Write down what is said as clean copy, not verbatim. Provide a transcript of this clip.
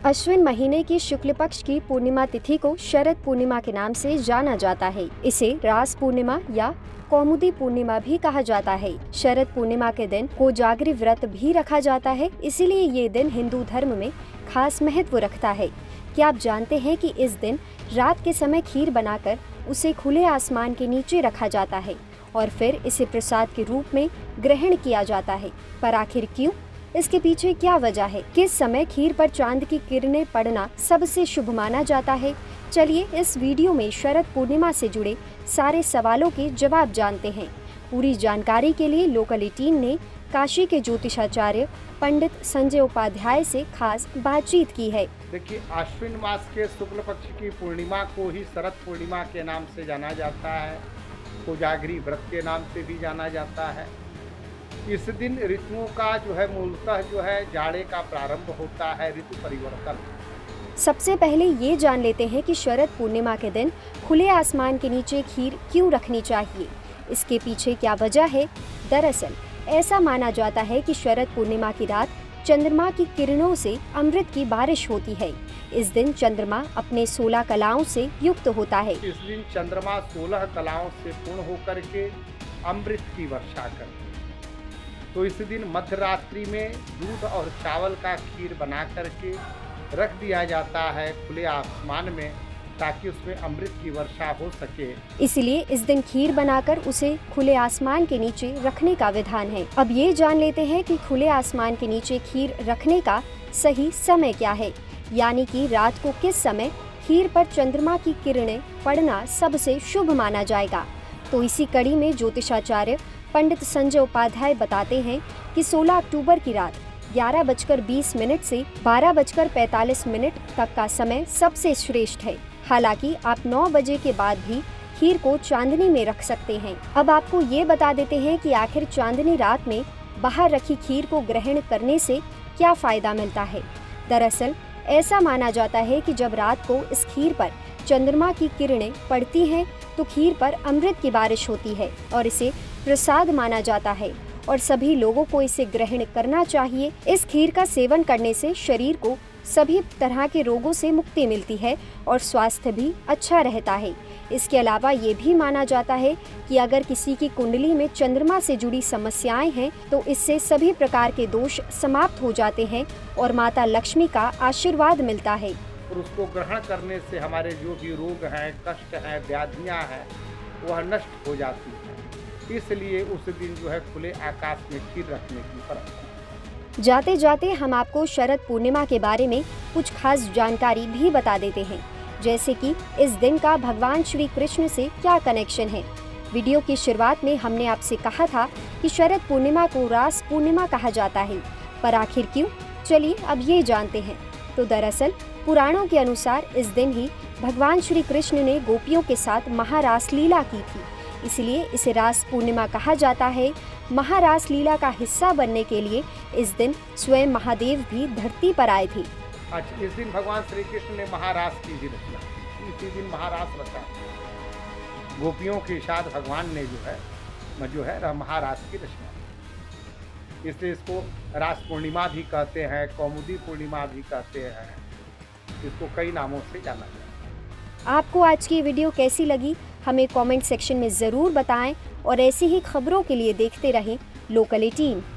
अश्विन महीने की शुक्ल पक्ष की पूर्णिमा तिथि को शरद पूर्णिमा के नाम से जाना जाता है। इसे रास पूर्णिमा या कौमुदी पूर्णिमा भी कहा जाता है। शरद पूर्णिमा के दिन कोजागरी व्रत भी रखा जाता है, इसीलिए ये दिन हिंदू धर्म में खास महत्व रखता है। क्या आप जानते हैं कि इस दिन रात के समय खीर बनाकर उसे खुले आसमान के नीचे रखा जाता है और फिर इसे प्रसाद के रूप में ग्रहण किया जाता है। पर आखिर क्यों? इसके पीछे क्या वजह है? किस समय खीर पर चांद की किरणें पड़ना सबसे शुभ माना जाता है? चलिए इस वीडियो में शरद पूर्णिमा से जुड़े सारे सवालों के जवाब जानते हैं। पूरी जानकारी के लिए लोकल 18 ने काशी के ज्योतिषाचार्य पंडित संजय उपाध्याय से खास बातचीत की है। देखिए, आश्विन मास के शुक्ल पक्ष की पूर्णिमा को ही शरद पूर्णिमा के नाम से जाना जाता है, कोजागरी व्रत के नाम से भी जाना जाता है। इस दिन ऋतुओं का मूलतः जाड़े का प्रारंभ होता है, ऋतु परिवर्तन। सबसे पहले ये जान लेते हैं कि शरद पूर्णिमा के दिन खुले आसमान के नीचे खीर क्यों रखनी चाहिए। इसके पीछे क्या वजह है? दरअसल ऐसा माना जाता है कि शरद पूर्णिमा की रात चंद्रमा की किरणों से अमृत की बारिश होती है। इस दिन चंद्रमा अपने 16 कलाओं से युक्त होता है। इस दिन चंद्रमा 16 कलाओं से पूर्ण होकर के अमृत की वर्षा करते हैं। तो इस दिन मध्य रात्रि में दूध और चावल का खीर बना करके रख दिया जाता है खुले आसमान में, ताकि उसमें अमृत की वर्षा हो सके। इसलिए इस दिन खीर बनाकर उसे खुले आसमान के नीचे रखने का विधान है। अब ये जान लेते हैं कि खुले आसमान के नीचे खीर रखने का सही समय क्या है, यानी कि रात को किस समय खीर पर चंद्रमा की किरणें पड़ना सबसे शुभ माना जाएगा। तो इसी कड़ी में ज्योतिषाचार्य पंडित संजय उपाध्याय बताते हैं कि 16 अक्टूबर की रात 11:20 से 12:45 तक का समय सबसे श्रेष्ठ है। हालांकि आप 9 बजे के बाद भी खीर को चांदनी में रख सकते हैं। अब आपको ये बता देते हैं कि आखिर चांदनी रात में बाहर रखी खीर को ग्रहण करने से क्या फायदा मिलता है। दरअसल ऐसा माना जाता है कि जब रात को इस खीर पर चंद्रमा की किरणें पड़ती हैं तो खीर पर अमृत की बारिश होती है और इसे प्रसाद माना जाता है और सभी लोगों को इसे ग्रहण करना चाहिए। इस खीर का सेवन करने से शरीर को सभी तरह के रोगों से मुक्ति मिलती है और स्वास्थ्य भी अच्छा रहता है। इसके अलावा ये भी माना जाता है कि अगर किसी की कुंडली में चंद्रमा से जुड़ी समस्याएं हैं तो इससे सभी प्रकार के दोष समाप्त हो जाते हैं और माता लक्ष्मी का आशीर्वाद मिलता है। और उसको ग्रहण करने से हमारे जो भी रोग हैं, कष्ट हैं, व्याधियां हैं, वह नष्ट हो जाती है। इसलिए उस दिन खुले आकाश में खीर रखने की परंपरा। जाते जाते हम आपको शरद पूर्णिमा के बारे में कुछ खास जानकारी भी बता देते हैं, जैसे कि इस दिन का भगवान श्री कृष्ण से क्या कनेक्शन है। वीडियो की शुरुआत में हमने आपसे कहा था कि शरद पूर्णिमा को रास पूर्णिमा कहा जाता है, पर आखिर क्यों? चलिए अब ये जानते हैं। तो दरअसल पुराणों के अनुसार इस दिन ही भगवान श्री कृष्ण ने गोपियों के साथ महारास लीला की थी, इसलिए इसे रास पूर्णिमा कहा जाता है। महारास लीला का हिस्सा बनने के लिए इस दिन स्वयं महादेव भी धरती पर आए थे। अच्छा, इस दिन भगवान श्री कृष्ण ने महारास की भी रचना, इसी दिन महारास रचा। गोपियों के साथ भगवान ने महारास की रचना, इसलिए इसको रास पूर्णिमा भी कहते हैं, कौमुदी पूर्णिमा भी कहते हैं। इसको कई नामों से जाना जाता है। आपको आज की वीडियो कैसी लगी हमें कमेंट सेक्शन में ज़रूर बताएं और ऐसी ही खबरों के लिए देखते रहें लोकल 18।